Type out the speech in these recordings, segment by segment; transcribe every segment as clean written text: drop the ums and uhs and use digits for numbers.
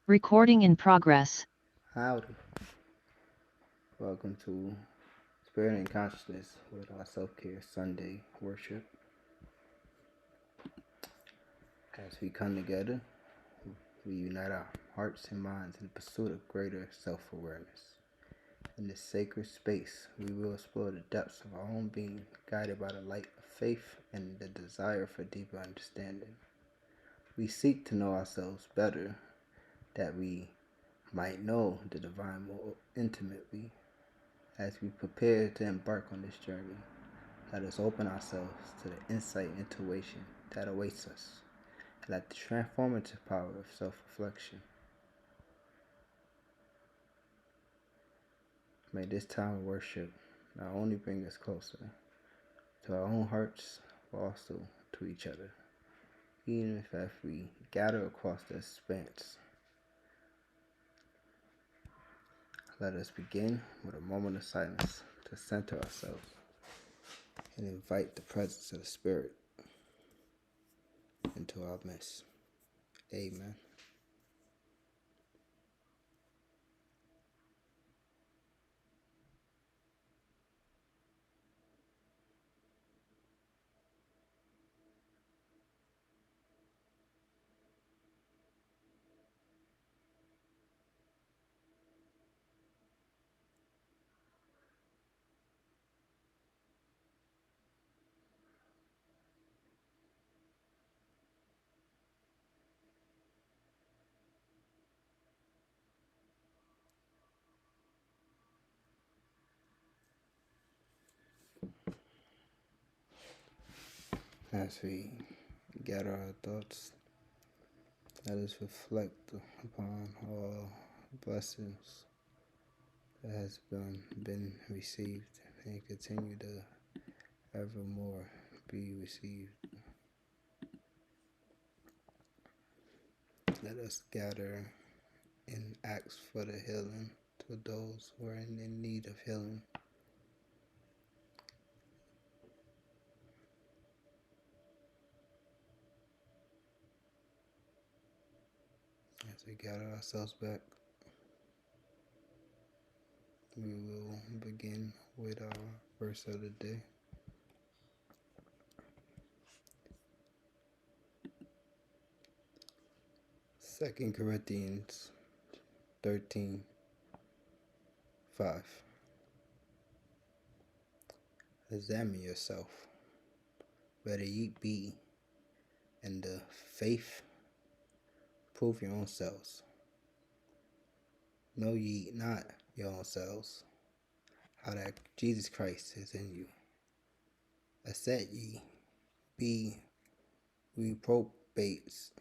Recording in progress. Howdy. Welcome to Spirit and Consciousness with our Self-Care Sunday worship. As we come together, we unite our hearts and minds in the pursuit of greater self-awareness. In this sacred space, we will explore the depths of our own being, guided by the light of faith and the desire for deeper understanding. We seek to know ourselves better, that we might know the divine more intimately. As we prepare to embark on this journey, let us open ourselves to the insight and intuition that awaits us, and let the transformative power of self-reflection. May this time of worship not only bring us closer to our own hearts, but also to each other, even if as we gather across the expanse. Let us begin with a moment of silence to center ourselves and invite the presence of the Spirit into our midst. Amen. As we gather our thoughts, let us reflect upon all blessings that has been received and continue to evermore be received. Let us gather and ask for the healing to those who are in need of healing. As we gather ourselves back, we will begin with our verse of the day. 2 Corinthians 13:5. Examine yourself, whether ye be in the faith. Prove your own selves. Know ye not your own selves, how that Jesus Christ is in you. Except ye be reprobates.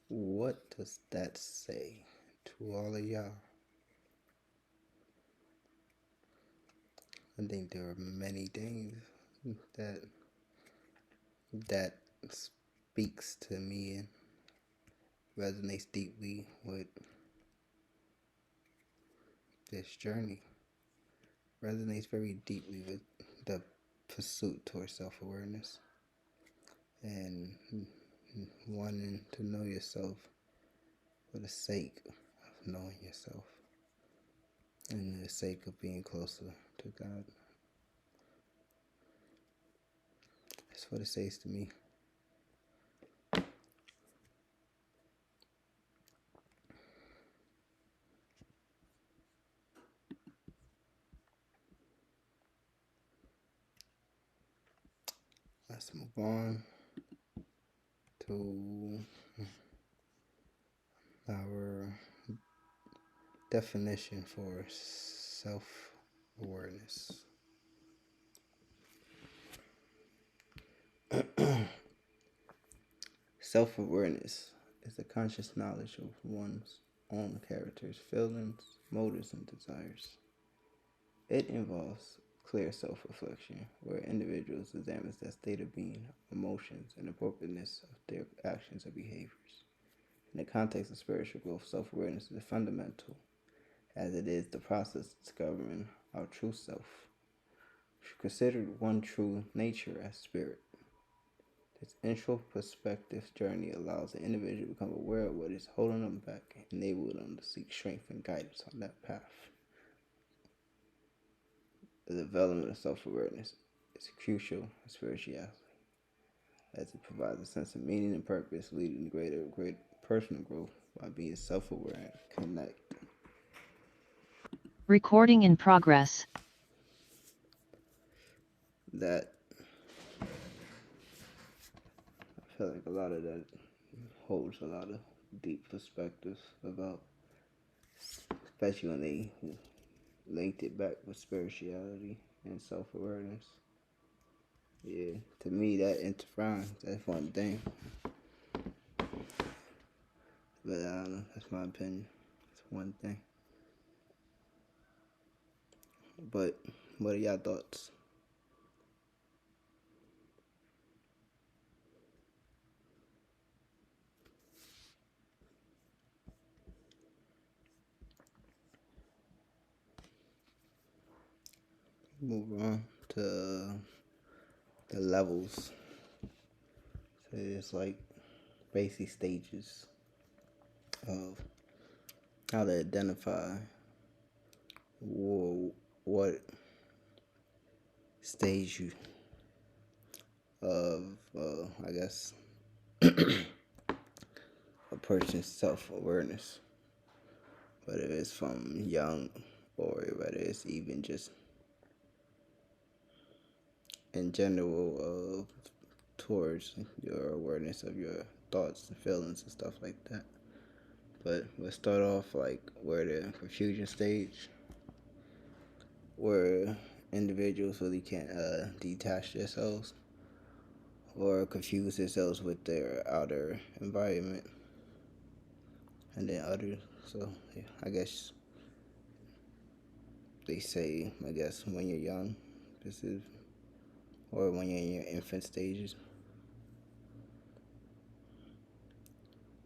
What does that say to all of y'all? I think there are many things that speaks to me and resonates deeply with this journey. Resonates very deeply with the pursuit towards self-awareness and wanting to know yourself for the sake of knowing yourself and the sake of being closer to God. That's what it says to me. Let's move on to our definition for self-awareness. Self-awareness is the conscious knowledge of one's own characters, feelings, motives, and desires. It involves clear self-reflection, where individuals examine their state of being, emotions, and appropriateness of their actions or behaviors. In the context of spiritual growth, self-awareness is fundamental, as it is the process of discovering our true self, considered one true nature as spirit. This introspective journey allows the individual to become aware of what is holding them back and enable them to seek strength and guidance on that path. The development of self-awareness is crucial in spirituality, as it provides a sense of meaning and purpose, leading to greater personal growth by being self-aware and connected. Recording in progress. That I feel like a lot of that holds a lot of deep perspectives about, especially when they linked it back with spirituality and self-awareness. Yeah, to me that intertwines. That's one thing. But I don't know. That's my opinion. It's one thing. But what are y'all thoughts? Move on to the levels. So it's like basic stages of how to identify what stage you of I guess a person's self-awareness, whether it's from young or whether it's even just in general towards your awareness of your thoughts and feelings and stuff like that. But we'll start off like where the confusion stage, where individuals really can't detach themselves or confuse themselves with their outer environment, and then others. So yeah, I guess they say, I guess when you're young, this is, or when you're in your infant stages.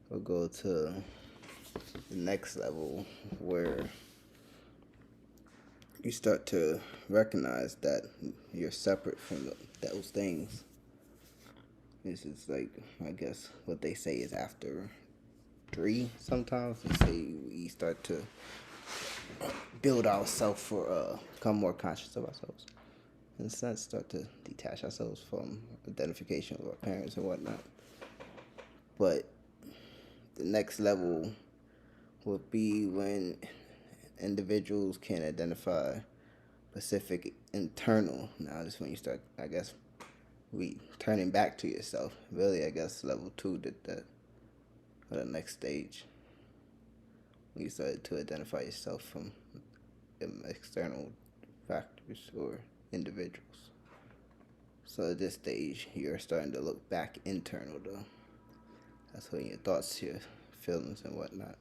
We'll go to the next level where you start to recognize that you're separate from those things. This is like, I guess, what they say is after 3. Sometimes they say we start to build ourselves or become more conscious of ourselves. In a sense, start to detach ourselves from identification with our parents and whatnot. But the next level would be when individuals can identify specific internal. Now, this is when you start, I guess, turning back to yourself. Really, I guess level 2 did that. Or the next stage, when you start to identify yourself from external factors or individuals. So at this stage, you're starting to look back internal, though. That's when your thoughts, your feelings, and whatnot.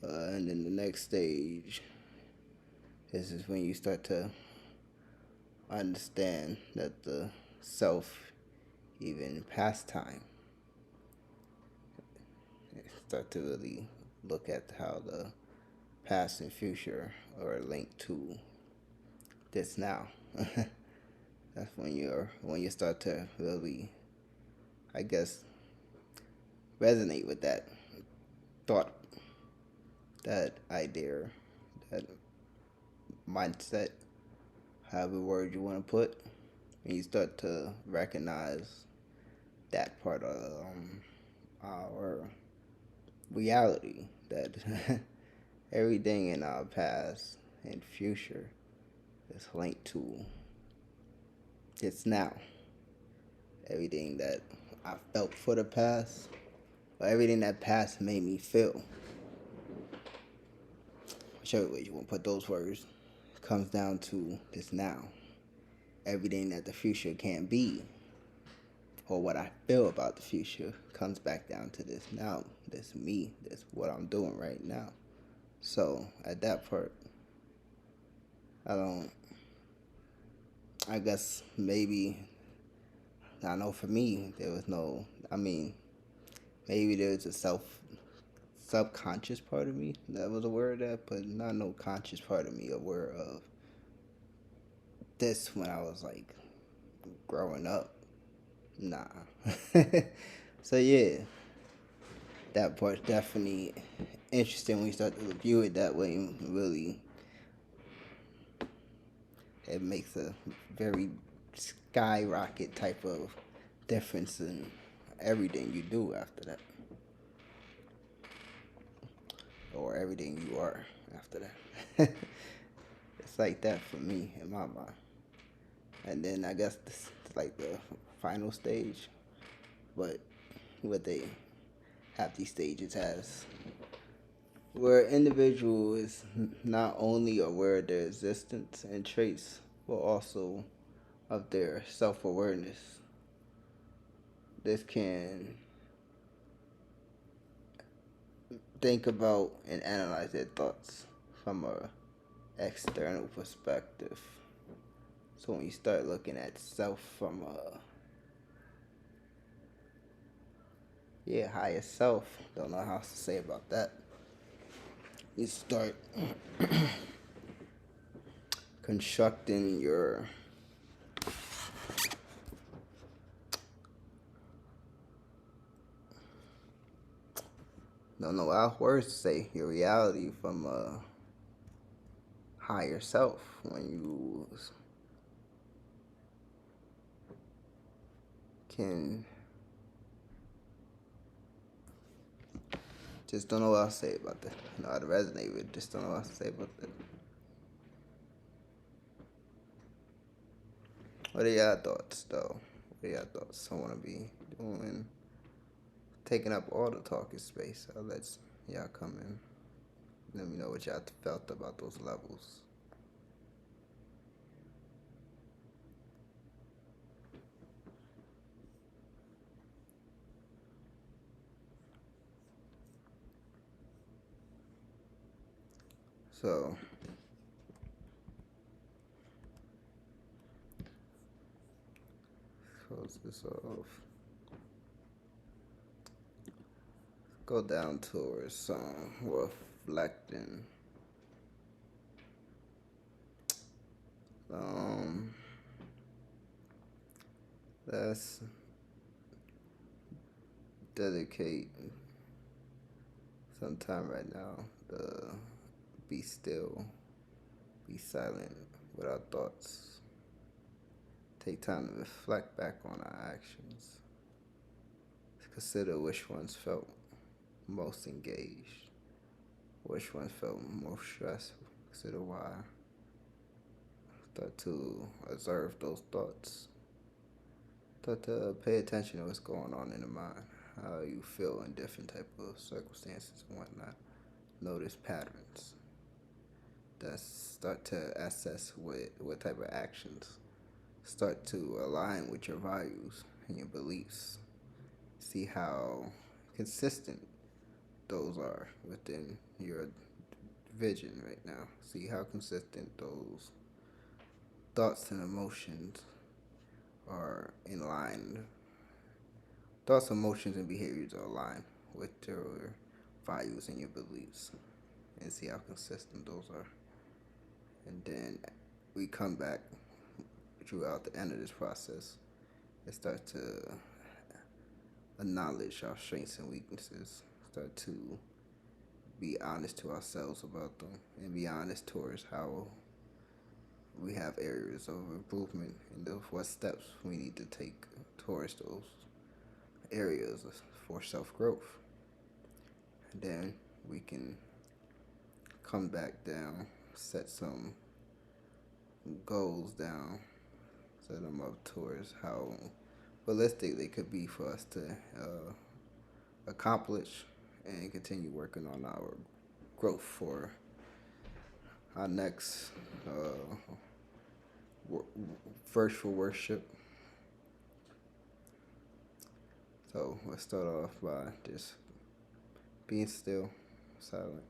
And then the next stage, this is when you start to understand that the self, even past time, start to really look at how the past and future are linked to this now. That's when you start to really, I guess, resonate with that thought, that idea, that mindset, however word you want to put, and you start to recognize that part of our reality, that everything in our past and future is linked to it's now. Everything that I felt for the past, or everything that past made me feel, whichever way you want to put those words, comes down to this now. Everything that the future can be, or what I feel about the future, comes back down to this now. This me. This what I'm doing right now. So at that part, I guess maybe, I know for me, there was no, maybe there was a subconscious part of me that was aware of that, but not no conscious part of me aware of this when I was like growing up, nah. So yeah, that part's definitely interesting when you start to view it that way. And really, it makes a very skyrocket type of difference in everything you do after that, or everything you are after that. It's like that for me in my mind. And then I guess this is like the final stage, but what they have these stages as, where an individual is not only aware of their existence and traits, but also of their self-awareness. This can think about and analyze their thoughts from a external perspective. So when you start looking at self from a higher self, don't know how to say about that. You start constructing your don't know what words to say, your reality from a higher self when you can just don't know what else to say about that. I know how to resonate with, just don't know what else to say about that. What are your thoughts though? What are your thoughts? I wanna be doing taking up all the talking space. I'll let y'all come in. Let me know what y'all felt about those levels. So close this off. Go down towards reflecting. Let's dedicate some time right now to be still, be silent with our thoughts. Take time to reflect back on our actions. Consider which ones felt most engaged, which ones felt most stressful. Consider why. Start to observe those thoughts. Start to pay attention to what's going on in the mind, how you feel in different type of circumstances and whatnot. Notice patterns. That's start to assess what type of actions start to align with your values and your beliefs. See how consistent those are within your vision right now. See how consistent those thoughts and emotions are in line. Thoughts, emotions, and behaviors are aligned with your values and your beliefs. And see how consistent those are. And then we come back throughout the end of this process and start to acknowledge our strengths and weaknesses. Start to be honest to ourselves about them and be honest towards how we have areas of improvement and what steps we need to take towards those areas for self-growth. And then we can come back down, set some goals down, set them up towards how realistic they could be for us to accomplish and continue working on our growth for our next virtual worship. So let's start off by just being still, silent.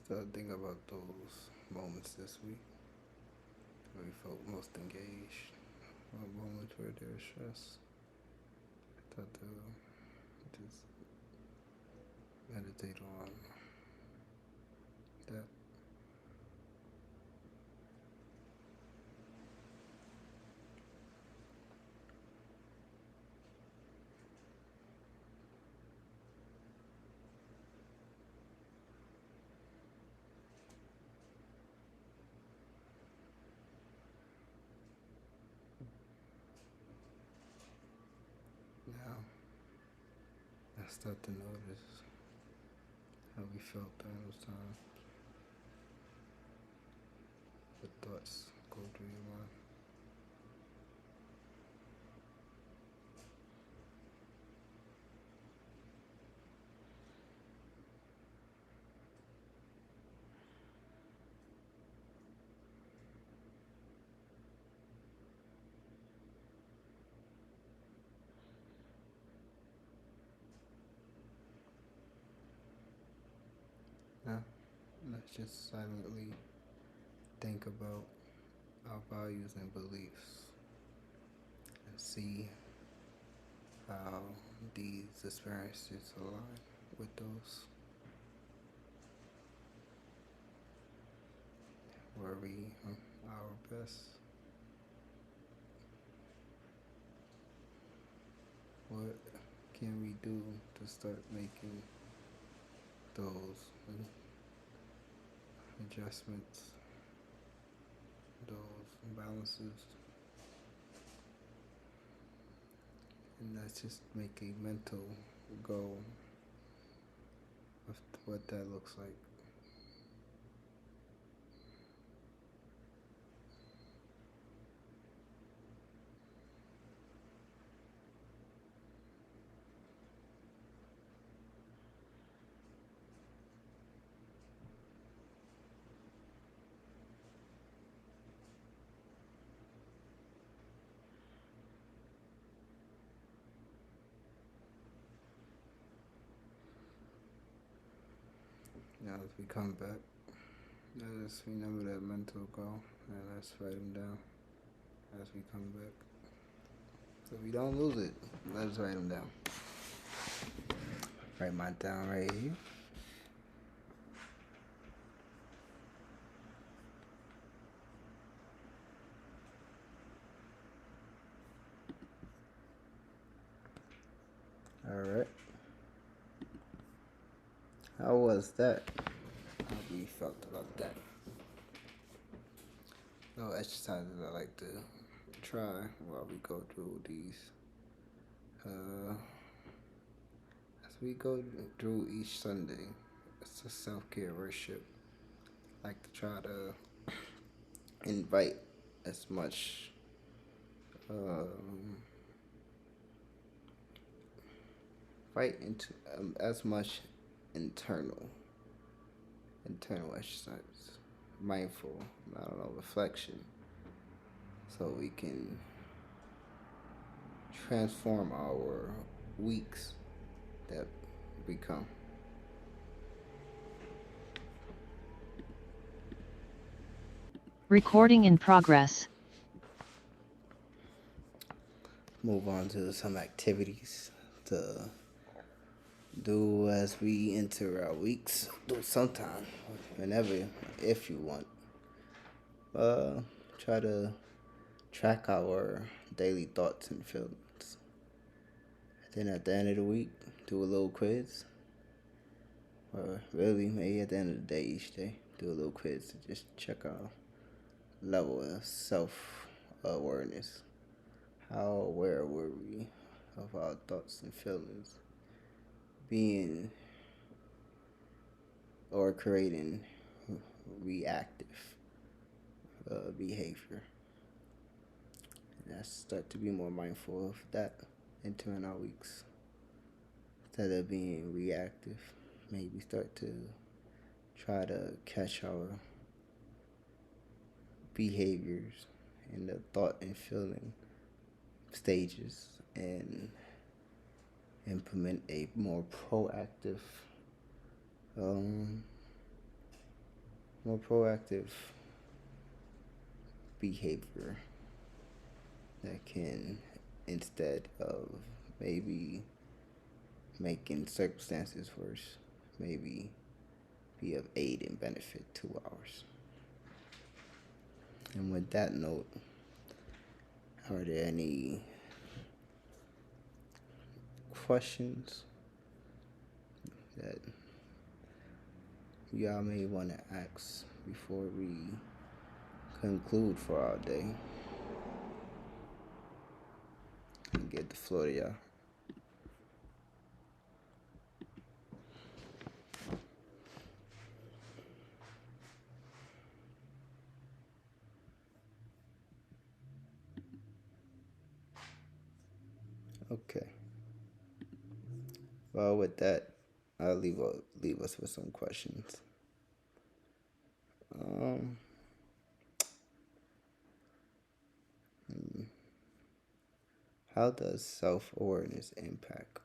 started thinking about those moments this week where we felt most engaged, or moments where there was stress. I thought to just meditate on that. Now I start to notice how we felt during those times. What thoughts go through your mind? Now let's just silently think about our values and beliefs and see how these experiences align with those. Were we our best? What can we do to start making those adjustments, those balances? And let's just make a mental goal of what that looks like. Now as we come back, let us remember that mental goal and let's write them down as we come back. So we don't lose it, let's write them down. Write mine down right here. Alright. How was that? How we felt about that? Little exercises I like to try while we go through these. As we go through each Sunday, it's a self-care worship. I like to try to invite as much into as much internal exercise, mindful, reflection, so we can transform our weeks that become. Recording in progress. Move on to some activities to do as we enter our weeks. Do it sometime, whenever, if you want. Try to track our daily thoughts and feelings. Then at the end of the week, do a little quiz. Or really, maybe at the end of the day, each day, do a little quiz to just check our level of self-awareness. How aware were we of our thoughts and feelings? Being or creating reactive behavior. And let's start to be more mindful of that entering our weeks. Instead of being reactive, maybe start to try to catch our behaviors in the thought and feeling stages and implement a more proactive more proactive behavior that can, instead of maybe making circumstances worse, maybe be of aid and benefit to ours. And with that note, are there any questions that y'all may want to ask before we conclude for our day? And get the floor to y'all. Okay. Well, with that, I'll leave us with some questions. How does self-awareness impact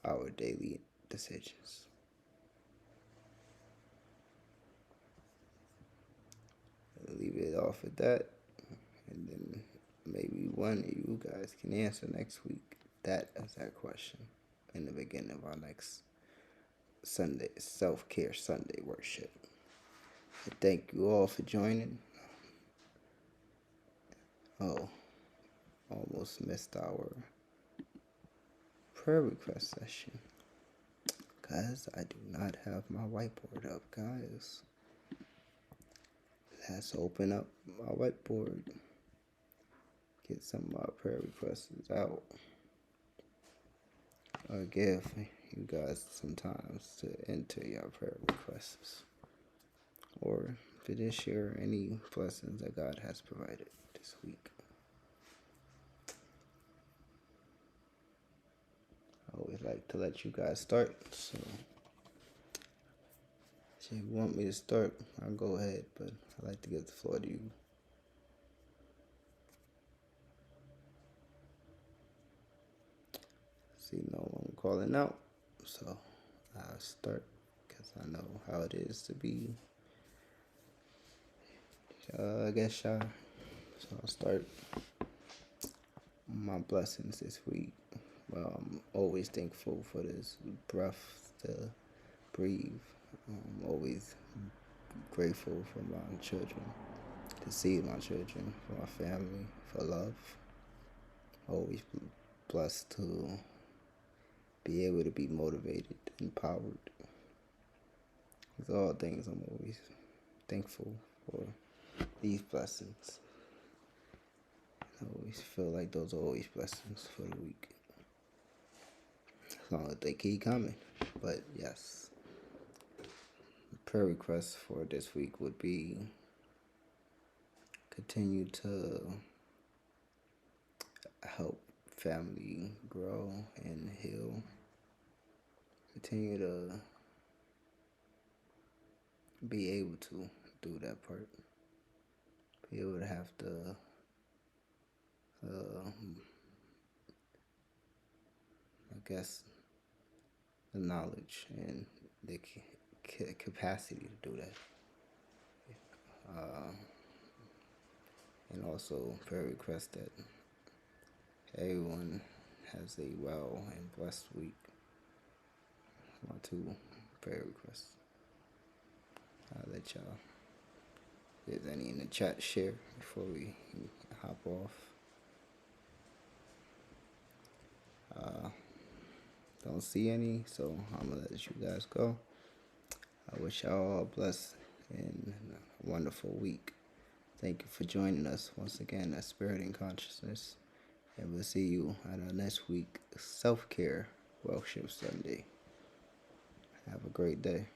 our daily decisions? I'll leave it off at that, and then maybe one of you guys can answer next week that question in the beginning of our next Sunday self-care Sunday worship. Thank you all for joining. Oh, almost missed our prayer request session because I do not have my whiteboard up, guys. Let's open up my whiteboard, get some of our prayer requests out, or give you guys some time to enter your prayer requests, or to just share any blessings that God has provided this week. I always like to let you guys start, so if you want me to start, I'll go ahead, but I like to give the floor to you. See no one calling out, so I'll start because I know how it is to be I guess shy. So I'll start my blessings this week. Well, I'm always thankful for this breath to breathe. I'm always grateful for my children, to see my children, for my family, for love. Always blessed to be able to be motivated, empowered. With all things, I'm always thankful for these blessings. I always feel like those are always blessings for the week, as long as they keep coming. But yes, the prayer request for this week would be continue to help family grow and heal. Continue to be able to do that part. Be able to have the the knowledge and the capacity to do that. And also prayer request that everyone has a well and blessed week. My two prayer requests. I'll let y'all, if there's any in the chat, share before we hop off. Don't see any, so I'm gonna let you guys go. I wish y'all a blessed and wonderful week. Thank you for joining us once again at Spirit and Consciousness, and we'll see you at our next week Self-Care Worship Sunday. Have a great day.